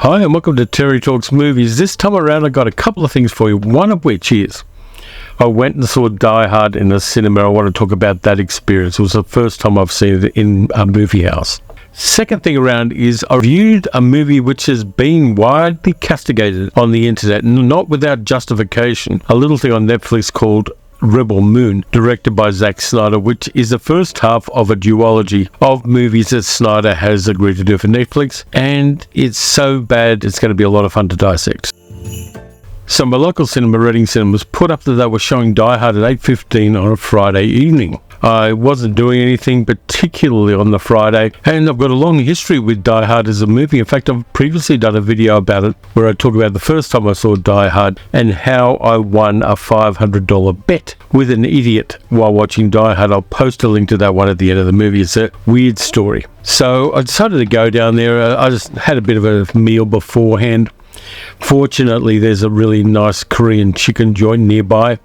Hi and welcome to Terry Talks Movies. This time around I got a couple of things for you, one of which is I went and saw Die Hard in the cinema. I want to talk about that experience. It was the first time I've seen it in a movie house. Second thing around is I reviewed a movie which has been widely castigated on the internet, not without justification. A little thing on Netflix called Rebel Moon, directed by Zack Snyder, which is the first half of a duology of movies that Snyder has agreed to do for Netflix, and it's so bad it's going to be a lot of fun to dissect. So my local cinema, Reading Cinemas, put up that they were showing Die Hard at 8:15 on a Friday evening. I wasn't doing anything particularly on the Friday, and I've got a long history with Die Hard as a movie. In fact, I've previously done a video about it where I talk about the first time I saw Die Hard and how I won a $500 bet with an idiot while watching Die Hard. I'll post a link to that one at the end of the movie. It's a weird story. So I decided to go down there. I just had a bit of a meal beforehand. Fortunately, there's a really nice Korean chicken joint nearby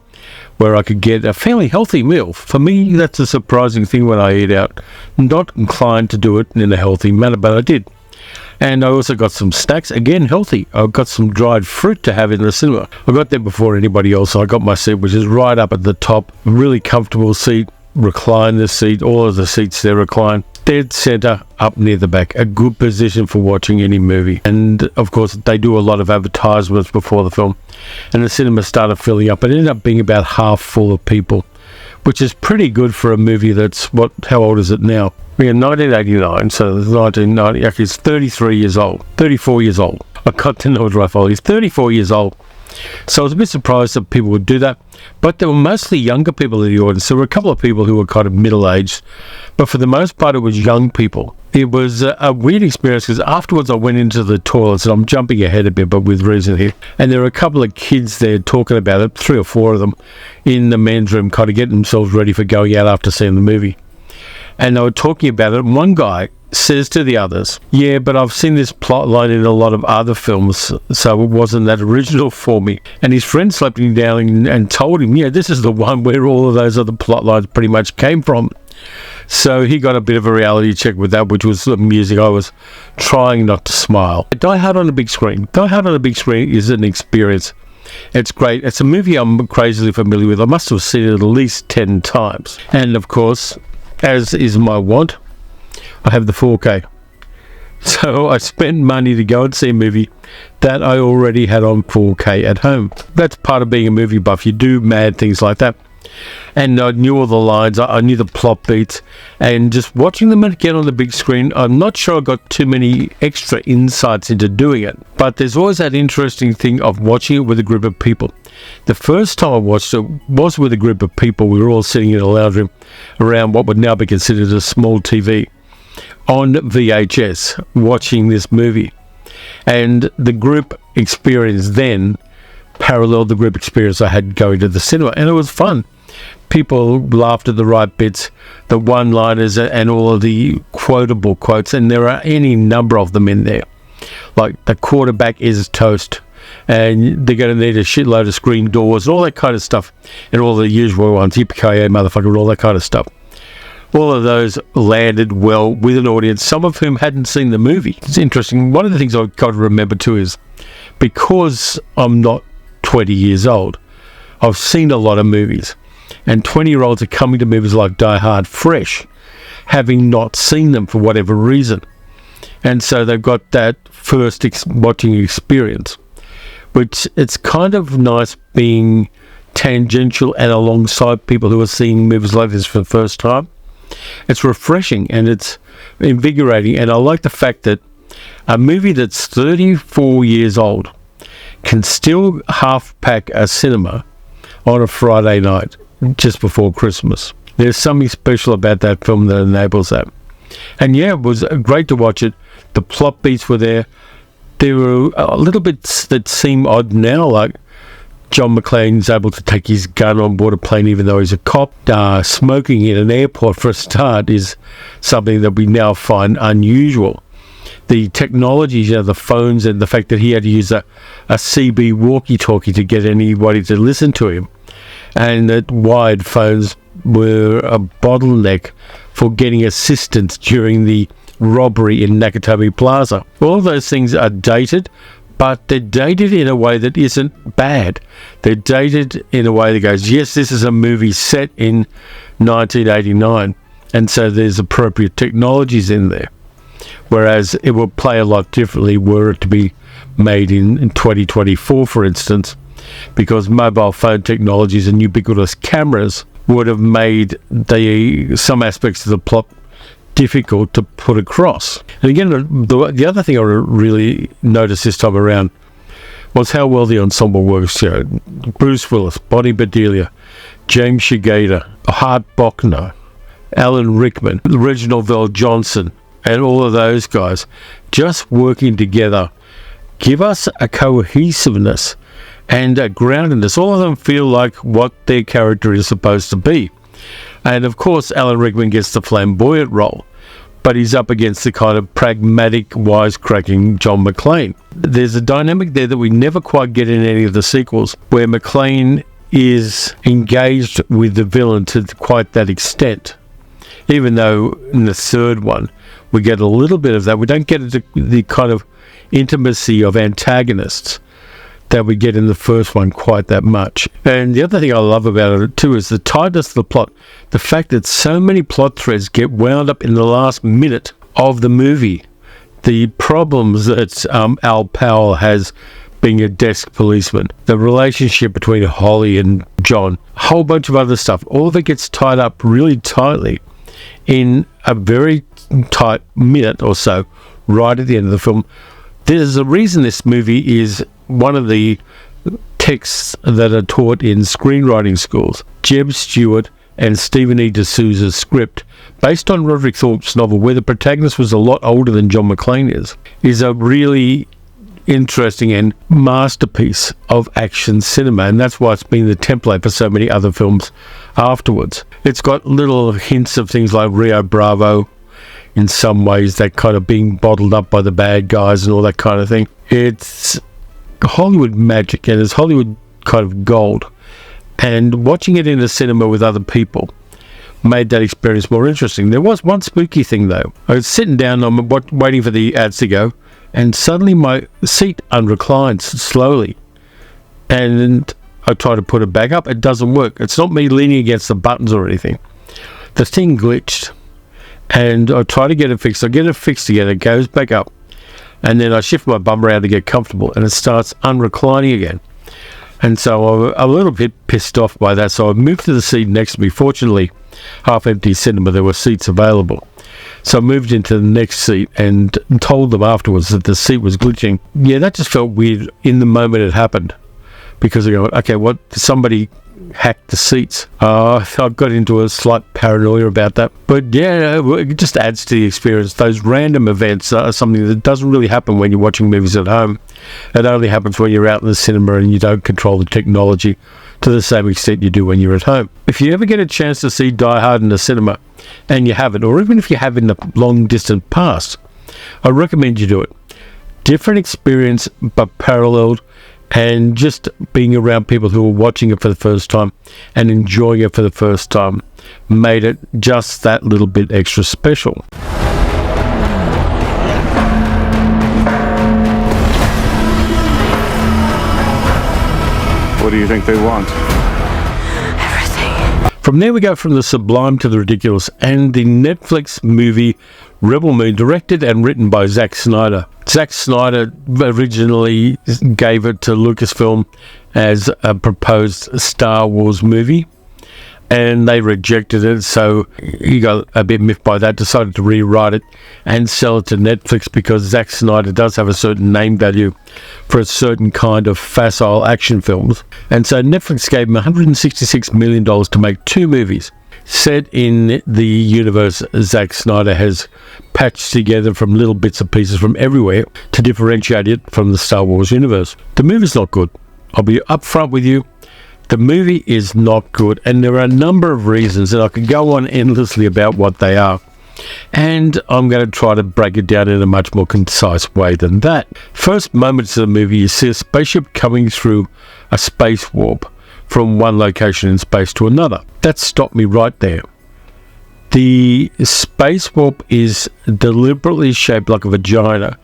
where I could get a fairly healthy meal. For me, that's a surprising thing when I eat out. I'm not inclined to do it in a healthy manner, but I did. And I also got some snacks, again healthy. I got some dried fruit to have in the cinema. I got there before anybody else, so I got my seat, which is right up at the top. Really comfortable seat, recline the seat, all of the seats there recline. Dead center, up near the back. A good position for watching any movie. And of course, they do a lot of advertisements before the film. And the cinema started filling up. It ended up being about half full of people, which is pretty good for a movie that's, how old is it now? We're in 1989, so it's 1990. Actually, it's 33 years old. 34 years old. I got to know it right. He's 34 years old. So I was a bit surprised that people would do that, but there were mostly younger people in the audience. There were a couple of people who were kind of middle-aged, but for the most part it was young people. It was a weird experience because afterwards I went into the toilets, and I'm jumping ahead a bit but with reason here, and there were a couple of kids there talking about it, 3 or 4 of them, in the men's room, kind of getting themselves ready for going out after seeing the movie. And they were talking about it, and one guy says to the others, yeah, but I've seen this plot line in a lot of other films, so it wasn't that original for me. And his friend slapped him down and told him, yeah, this is the one where all of those other plot lines pretty much came from. So he got a bit of a reality check with that, which was amusing. I was trying not to smile. Die Hard on a big screen. Die Hard on a big screen is an experience. It's great. It's a movie I'm crazily familiar with. I must have seen it at least 10 times. And of course, as is my want, I have the 4K. So I spent money to go and see a movie that I already had on 4K at home. That's part of being a movie buff. You do mad things like that. And I knew all the lines, I knew the plot beats, and just watching them again on the big screen, I'm not sure I got too many extra insights into doing it. But there's always that interesting thing of watching it with a group of people. The first time I watched it was with a group of people. We were all sitting in a lounge room around what would now be considered a small TV on VHS watching this movie, and the group experience then paralleled the group experience I had going to the cinema, and it was fun. People laughed at the right bits, the one-liners and all of the quotable quotes, and there are any number of them in there, like the quarterback is toast, and they're going to need a shitload of screen doors and all that kind of stuff, and all the usual ones, yippee-ki-yay motherfucker, all that kind of stuff. All of those landed well with an audience, some of whom hadn't seen the movie. It's interesting. One of the things I've got to remember too is, because I'm not 20 years old, I've seen a lot of movies. And 20-year-olds are coming to movies like Die Hard fresh, having not seen them for whatever reason. And so they've got that first watching experience, which it's kind of nice being tangential and alongside people who are seeing movies like this for the first time. It's refreshing and it's invigorating, and I like the fact that a movie that's 34 years old can still half-pack a cinema on a Friday night just before Christmas. There's something special about that film that enables that. And yeah, it was great to watch it. The plot beats were there. There were a little bits that seem odd now, like John McClane's able to take his gun on board a plane even though he's a cop. Smoking in an airport for a start is something that we now find unusual. The technology, the phones, and the fact that he had to use a CB walkie-talkie to get anybody to listen to him, and that wired phones were a bottleneck for getting assistance during the robbery in Nakatomi Plaza. All of those things are dated, but they're dated in a way that isn't bad. They're dated in a way that goes, yes, this is a movie set in 1989, and so there's appropriate technologies in there. Whereas it will play a lot differently were it to be made in 2024, for instance, because mobile phone technologies and ubiquitous cameras would have made some aspects of the plot difficult to put across. And again, the other thing I really noticed this time around was how well the ensemble works. Bruce Willis, Bonnie Bedelia, James Shigeta, Hart Bochner, Alan Rickman, Reginald Vell Johnson, and all of those guys just working together give us a cohesiveness and a groundedness. All of them feel like what their character is supposed to be. And of course, Alan Rickman gets the flamboyant role, but he's up against the kind of pragmatic, wisecracking John McClane. There's a dynamic there that we never quite get in any of the sequels, where McClane is engaged with the villain to quite that extent. Even though in the third one, we get a little bit of that. We don't get the kind of intimacy of antagonists that we get in the first one quite that much. And the other thing I love about it too is the tightness of the plot. The fact that so many plot threads get wound up in the last minute of the movie. The problems that Al Powell has being a desk policeman, the relationship between Holly and John, a whole bunch of other stuff. All of it gets tied up really tightly in a very tight minute or so right at the end of the film. There's a reason this movie is one of the texts that are taught in screenwriting schools. Jeb Stewart and Stephen E. D'Souza's script, based on Roderick Thorpe's novel, where the protagonist was a lot older than John McClane is a really interesting and masterpiece of action cinema, and that's why it's been the template for so many other films afterwards. It's got little hints of things like Rio Bravo, in some ways, that kind of being bottled up by the bad guys and all that kind of thing. It's Hollywood magic, and it's Hollywood kind of gold. And watching it in the cinema with other people made that experience more interesting. There was one spooky thing, though. I was sitting down, I'm waiting for the ads to go, and suddenly my seat unreclines slowly. And I try to put it back up. It doesn't work. It's not me leaning against the buttons or anything. The thing glitched. And I try to get it fixed. I get it fixed again. It goes back up. And then I shift my bum around to get comfortable. And it starts unreclining again. And so I'm a little bit pissed off by that. So I moved to the seat next to me. Fortunately, half-empty cinema, there were seats available. So I moved into the next seat and told them afterwards that the seat was glitching. Yeah, that just felt weird in the moment it happened. Because I go, okay, what? Somebody hacked the seats. I got into a slight paranoia about that. But yeah, it just adds to the experience. Those random events are something that doesn't really happen when you're watching movies at home. It only happens when you're out in the cinema and you don't control the technology to the same extent you do when you're at home. If you ever get a chance to see Die Hard in the cinema, and you haven't, or even if you have in the long distant past, I recommend you do it. Different experience, but paralleled, and just being around people who are watching it for the first time and enjoying it for the first time made it just that little bit extra special. What do you think they want? Everything. From there we go from the sublime to the ridiculous, and the Netflix movie Rebel Moon, directed and written by Zack Snyder. Zack Snyder originally gave it to Lucasfilm as a proposed Star Wars movie, and they rejected it, so he got a bit miffed by that, decided to rewrite it and sell it to Netflix, because Zack Snyder does have a certain name value for a certain kind of facile action films. And so Netflix gave him $166 million to make two movies set in the universe Zack Snyder has patched together from little bits and pieces from everywhere to differentiate it from the Star Wars universe. The movie's not good. I'll be upfront with you. The movie is not good, and there are a number of reasons, and I could go on endlessly about what they are. And I'm going to try to break it down in a much more concise way than that. First moments of the movie, you see a spaceship coming through a space warp from one location in space to another. That stopped me right there. The space warp is deliberately shaped like a vagina,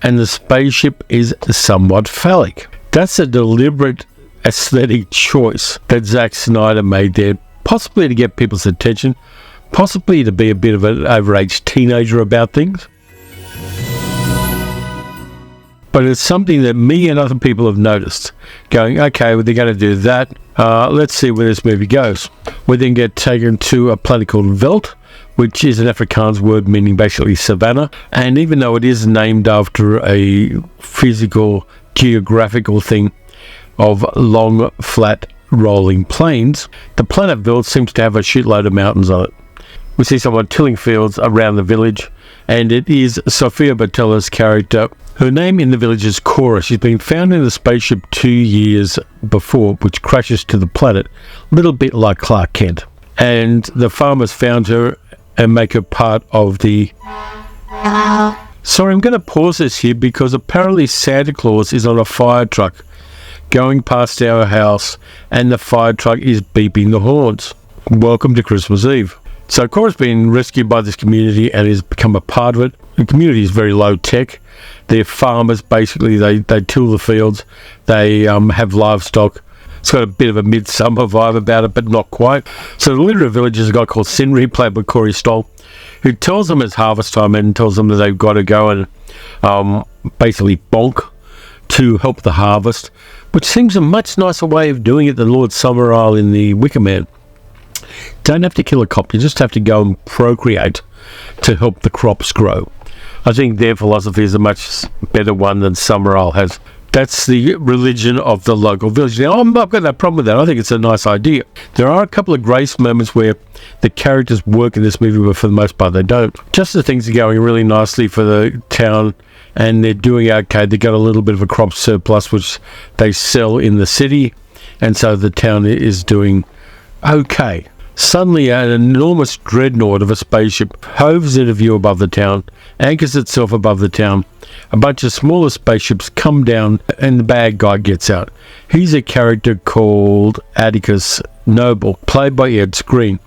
and the spaceship is somewhat phallic. That's a deliberate aesthetic choice that Zack Snyder made there, possibly to get people's attention, possibly to be a bit of an overage teenager about things. But it's something that me and other people have noticed, going, okay, well, they're going to do that. Let's see where this movie goes. We then get taken to a planet called Veld, which is an Afrikaans word meaning basically savannah. And even though it is named after a physical, geographical thing of long, flat, rolling plains, the planet Veld seems to have a shitload of mountains on it. We see someone tilling fields around the village, and it is Sofia Boutell's character. Her name in the village is Cora. She's been found in a spaceship 2 years before, which crashes to the planet, a little bit like Clark Kent. And the farmers found her and make her part of the... Sorry, I'm going to pause this here because apparently Santa Claus is on a fire truck going past our house, and the fire truck is beeping the horns. Welcome to Christmas Eve. So Cora's been rescued by this community and has become a part of it. The community is very low tech. They're farmers, basically. They till the fields. They have livestock. It's got a bit of a midsummer vibe about it, but not quite. So the leader of the village is a guy called Sinri, played by Corey Stoll, who tells them it's harvest time and tells them that they've got to go and basically bonk to help the harvest, which seems a much nicer way of doing it than Lord Summerisle in the Wicker Man. Don't have to kill a cop, you just have to go and procreate to help the crops grow. I think their philosophy is a much better one than Summerisle has. That's the religion of the local village. Now, I've got no problem with that. I think it's a nice idea. There are a couple of grace moments where the characters work in this movie, but for the most part they don't. Just the things are going really nicely for the town, and they're doing okay. They've got a little bit of a crop surplus, which they sell in the city, and so the town is doing okay. Suddenly, an enormous dreadnought of a spaceship hoves into view above the town, anchors itself above the town. A bunch of smaller spaceships come down, and the bad guy gets out. He's a character called Atticus Noble, played by Ed Skrein.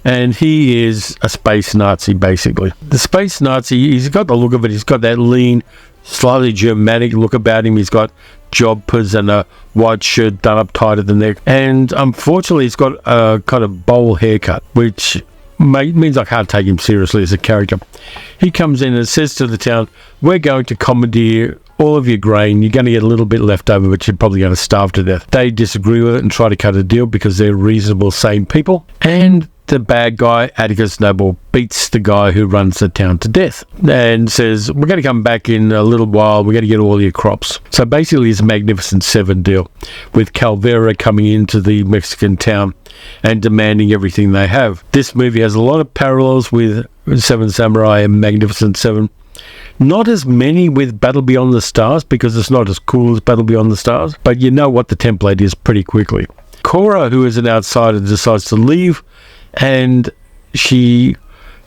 And he is a space Nazi, basically. The space Nazi, he's got the look of it. He's got that lean, slightly Germanic look about him. He's got jobbers and a white shirt done up tight at the neck. And unfortunately, he's got a kind of bowl haircut, which means I can't take him seriously as a character. He comes in and says to the town, we're going to commandeer all of your grain. You're going to get a little bit left over, but you're probably going to starve to death. They disagree with it and try to cut a deal because they're reasonable, sane people. And the bad guy, Atticus Noble, beats the guy who runs the town to death and says, we're going to come back in a little while, we're going to get all your crops. So basically it's a Magnificent Seven deal, with Calvera coming into the Mexican town and demanding everything they have. This movie has a lot of parallels with Seven Samurai and Magnificent Seven. Not as many with Battle Beyond the Stars, because it's not as cool as Battle Beyond the Stars, but you know what the template is pretty quickly. Cora, who is an outsider, decides to leave, and she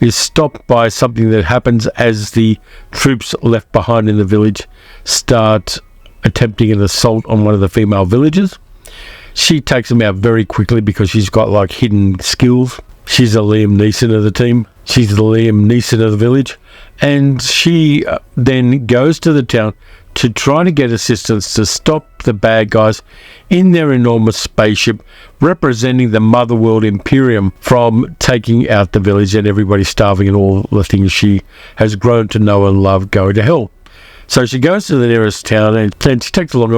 is stopped by something that happens as the troops left behind in the village start attempting an assault on one of the female villagers. She takes them out very quickly because she's got like hidden skills. She's a Liam Neeson of the team. She's the Liam Neeson of the village. And she then goes to the town to try to get assistance to stop the bad guys in their enormous spaceship representing the Mother World Imperium from taking out the village and everybody starving and all the things she has grown to know and love going to hell. So she goes to the nearest town and then she takes along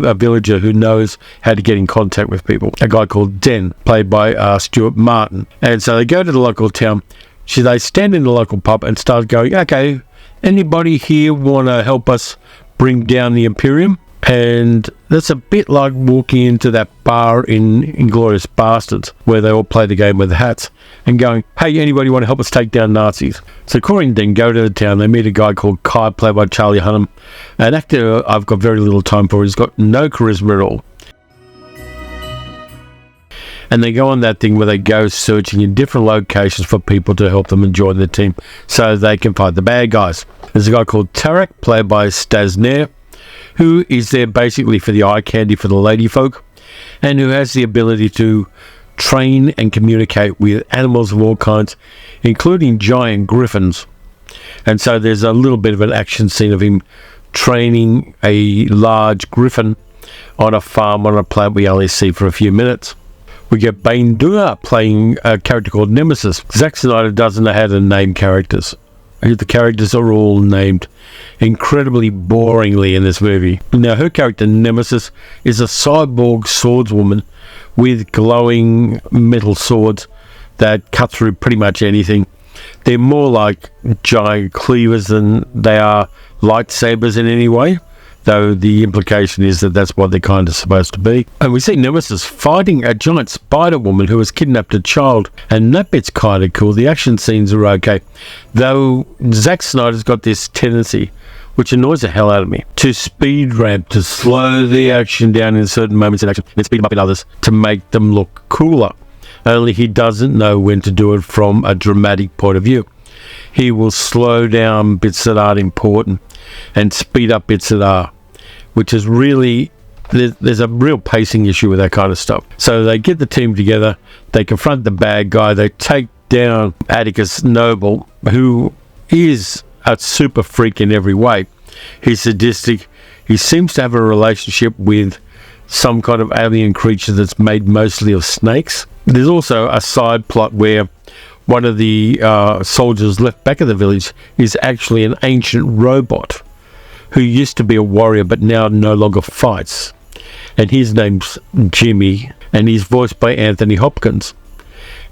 a villager who knows how to get in contact with people, a guy called Den, played by Stuart Martin. And so they go to the local town. They stand in the local pub and start going, okay, anybody here want to help us bring down the Imperium? And that's a bit like walking into that bar in Inglourious Bastards where they all play the game with hats and going, hey, anybody want to help us take down Nazis? So Corey and Dean go to the town. They meet a guy called Kai, played by Charlie Hunnam, an actor I've got very little time for. He's got no charisma at all. And they go on that thing where they go searching in different locations for people to help them and join the team so they can fight the bad guys. There's a guy called Tarek, played by Stas Nair, who is there basically for the eye candy for the lady folk, and who has the ability to train and communicate with animals of all kinds, including giant griffins. And so there's a little bit of an action scene of him training a large griffin on a farm on a planet we only see for a few minutes. We get Bane Dua playing a character called Nemesis. Zack Snyder doesn't know how to name characters. The characters are all named incredibly boringly in this movie. Now, her character, Nemesis, is a cyborg swordswoman with glowing metal swords that cut through pretty much anything. They're more like giant cleavers than they are lightsabers in any way, though the implication is that that's what they're kind of supposed to be. And we see Nemesis fighting a giant spider woman who has kidnapped a child, and that bit's kind of cool. The action scenes are okay, though Zack Snyder's got this tendency, which annoys the hell out of me, to speed ramp, to slow the action down in certain moments in action and speed them up in others to make them look cooler. Only he doesn't know when to do it from a dramatic point of view. He will slow down bits that aren't important and speed up bits that are, which is really, there's a real pacing issue with that kind of stuff. So they get the team together, they confront the bad guy, they take down Atticus Noble, who is a super freak in every way. He's sadistic. He seems to have a relationship with some kind of alien creature that's made mostly of snakes. There's also a side plot where one of the soldiers left back of the village is actually an ancient robot who used to be a warrior but now no longer fights. And his name's Jimmy, and he's voiced by Anthony Hopkins.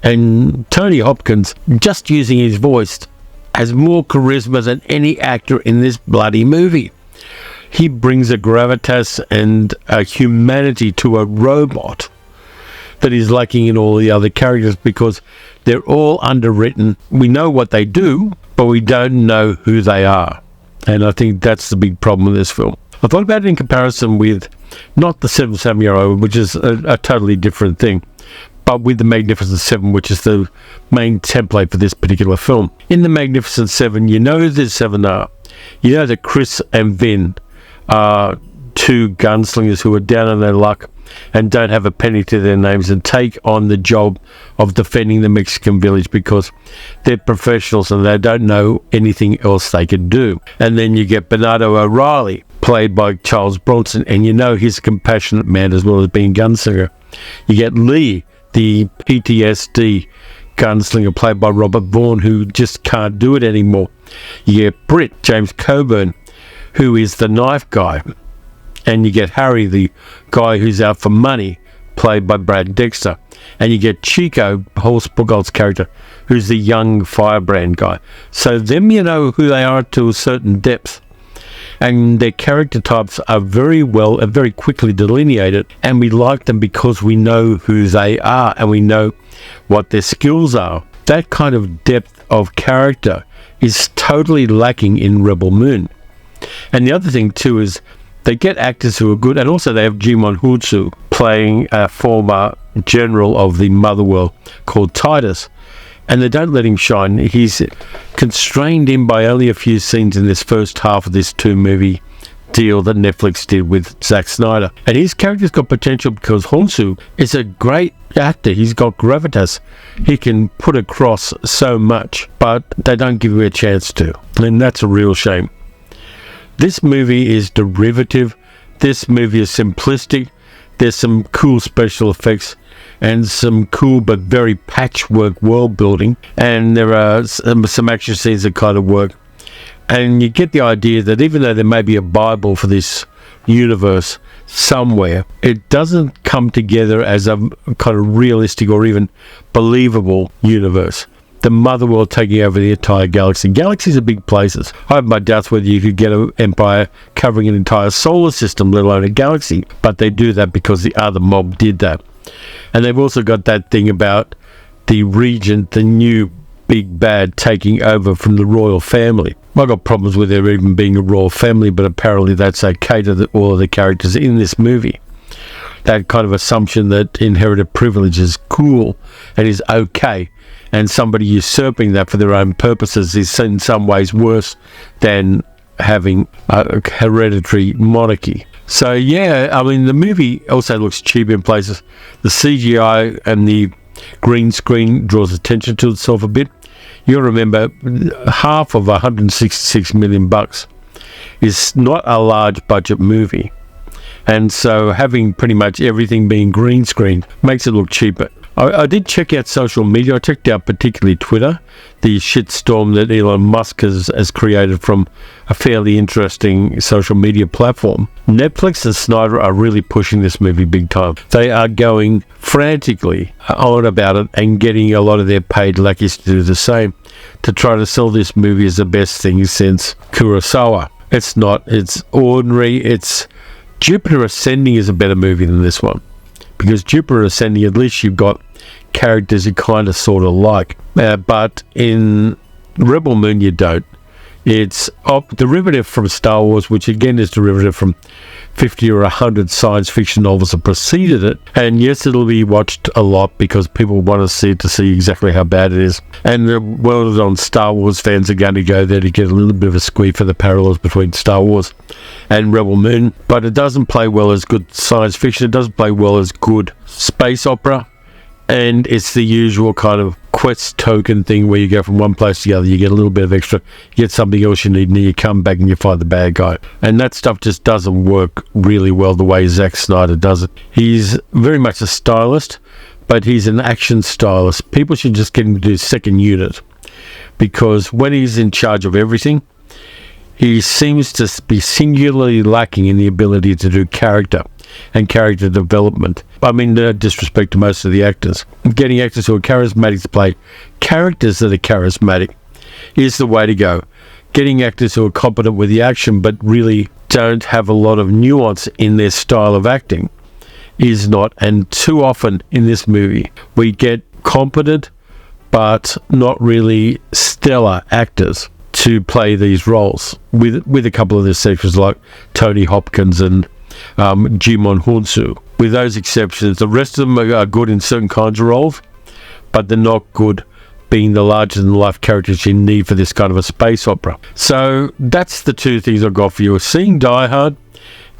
And Tony Hopkins, just using his voice, has more charisma than any actor in this bloody movie. He brings a gravitas and a humanity to a robot that is lacking in all the other characters, because they're all underwritten. We know what they do, but we don't know who they are. And I think that's the big problem with this film. I thought about it in comparison with not the Seven Samurai, which is a totally different thing, but with the Magnificent Seven, which is the main template for this particular film. In the Magnificent Seven, you know who the seven are. You know that Chris and Vin are two gunslingers who are down on their luck and don't have a penny to their names and take on the job of defending the Mexican village because they're professionals and they don't know anything else they can do. And then you get Bernardo O'Reilly, played by Charles Bronson, and you know he's a compassionate man as well as being a gunslinger. You get Lee, the PTSD gunslinger, played by Robert Vaughn, who just can't do it anymore. You get Britt, James Coburn, who is the knife guy. And you get Harry, the guy who's out for money, played by Brad Dexter. And you get Chico, Horst Buchholz's character, who's the young firebrand guy. So them, you know who they are to a certain depth. And their character types are very well and very quickly delineated. And we like them because we know who they are and we know what their skills are. That kind of depth of character is totally lacking in Rebel Moon. And the other thing too is they get actors who are good, and also they have Jimon Hounsou playing a former general of the Motherworld called Titus, and they don't let him shine. He's constrained in by only a few scenes in this first half of this two-movie deal that Netflix did with Zack Snyder. And his character's got potential because Hounsou is a great actor. He's got gravitas. He can put across so much, but they don't give him a chance to, and that's a real shame. This movie is derivative. This movie is simplistic. There's some cool special effects and some cool but very patchwork world building. And there are some action scenes that kind of work. And you get the idea that even though there may be a Bible for this universe somewhere, it doesn't come together as a kind of realistic or even believable universe. The Motherworld taking over the entire galaxy. Galaxies are big places. I have my doubts whether you could get an empire covering an entire solar system, let alone a galaxy. But they do that because the other mob did that. And they've also got that thing about the regent, the new big bad, taking over from the royal family. I've got problems with there even being a royal family, but apparently that's okay to all of the characters in this movie. That kind of assumption that inherited privilege is cool and is okay, and somebody usurping that for their own purposes is in some ways worse than having a hereditary monarchy. So yeah, I mean, the movie also looks cheap in places. The CGI and the green screen draws attention to itself a bit. You'll remember half of $166 million is not a large budget movie. And so having pretty much everything being green screen makes it look cheaper. I did check out social media. I checked out particularly Twitter, the shitstorm that Elon Musk has created from a fairly interesting social media platform. Netflix and Snyder are really pushing this movie big time. They are going frantically on about it and getting a lot of their paid lackeys to do the same, to try to sell this movie as the best thing since Kurosawa. It's not. It's ordinary. It's Jupiter Ascending is a better movie than this one, because Jupiter Ascending, at least you've got characters you kind of sort of like, but in Rebel Moon you don't. It's derivative from Star Wars, which again is derivative from 50 or 100 science fiction novels that preceded it. And yes, it'll be watched a lot because people want to see exactly how bad it is. And the well-known Star Wars fans are going to go there to get a little bit of a squeak for the parallels between Star Wars and Rebel Moon. But it doesn't play well as good science fiction. It doesn't play well as good space opera. And it's the usual kind of quest token thing where you go from one place to the other, you get a little bit of extra, you get something else you need, and then you come back and you find the bad guy. And that stuff just doesn't work really well the way Zack Snyder does it. He's very much a stylist, but he's an action stylist. People should just get him to do second unit, because when he's in charge of everything, he seems to be singularly lacking in the ability to do character and character development. I mean, no disrespect to most of the actors. Getting actors who are charismatic to play characters that are charismatic is the way to go. Getting actors who are competent with the action but really don't have a lot of nuance in their style of acting is not. And too often in this movie, we get competent but not really stellar actors to play these roles, with a couple of the exceptions like Tony Hopkins and Jimon Hunsu. With those exceptions, the rest of them are good in certain kinds of roles, but they're not good being the larger-than-life characters you need for this kind of a space opera. So that's the two things I've got for you: seeing Die Hard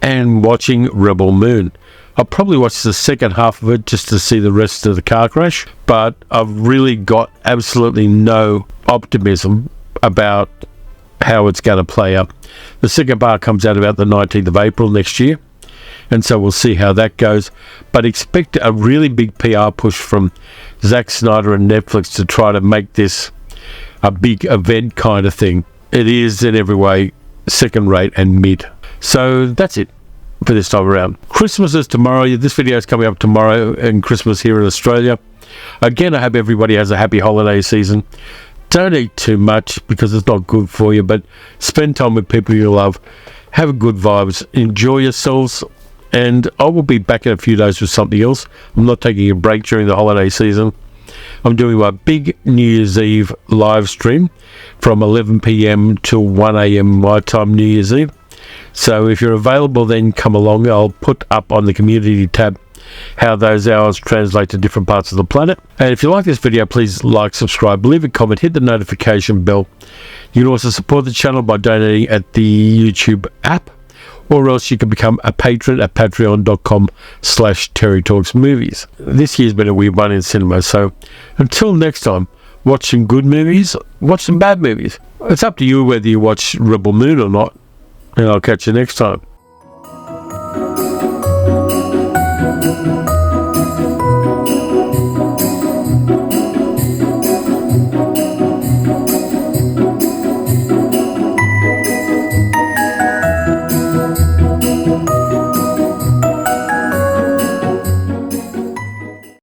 and watching Rebel Moon. I'll probably watch the second half of it just to see the rest of the car crash, but I've really got absolutely no optimism about how it's going to play out. The second part comes out about the 19th of April next year, and so we'll see how that goes. But expect a really big PR push from Zack Snyder and Netflix to try to make this a big event kind of thing. It is in every way second rate and mid. So that's it for this time around. Christmas is tomorrow. This video is coming up tomorrow, and Christmas here in Australia. Again, I hope everybody has a happy holiday season. Don't eat too much because it's not good for you, but spend time with people you love. Have good vibes. Enjoy yourselves. And I will be back in a few days with something else. I'm not taking a break during the holiday season. I'm doing my big New Year's Eve live stream from 11 p.m. till 1 a.m. my time, New Year's Eve. So if you're available, then come along. I'll put up on the community tab how those hours translate to different parts of the planet. And if you like this video, please like, subscribe, leave a comment, hit the notification bell. You can also support the channel by donating at the YouTube app, or else you can become a patron at patreon.com/TerryTalksMovies. This year's been a weird one in cinema, so until next time, watch some good movies, watch some bad movies. It's up to you whether you watch Rebel Moon or not, and I'll catch you next time.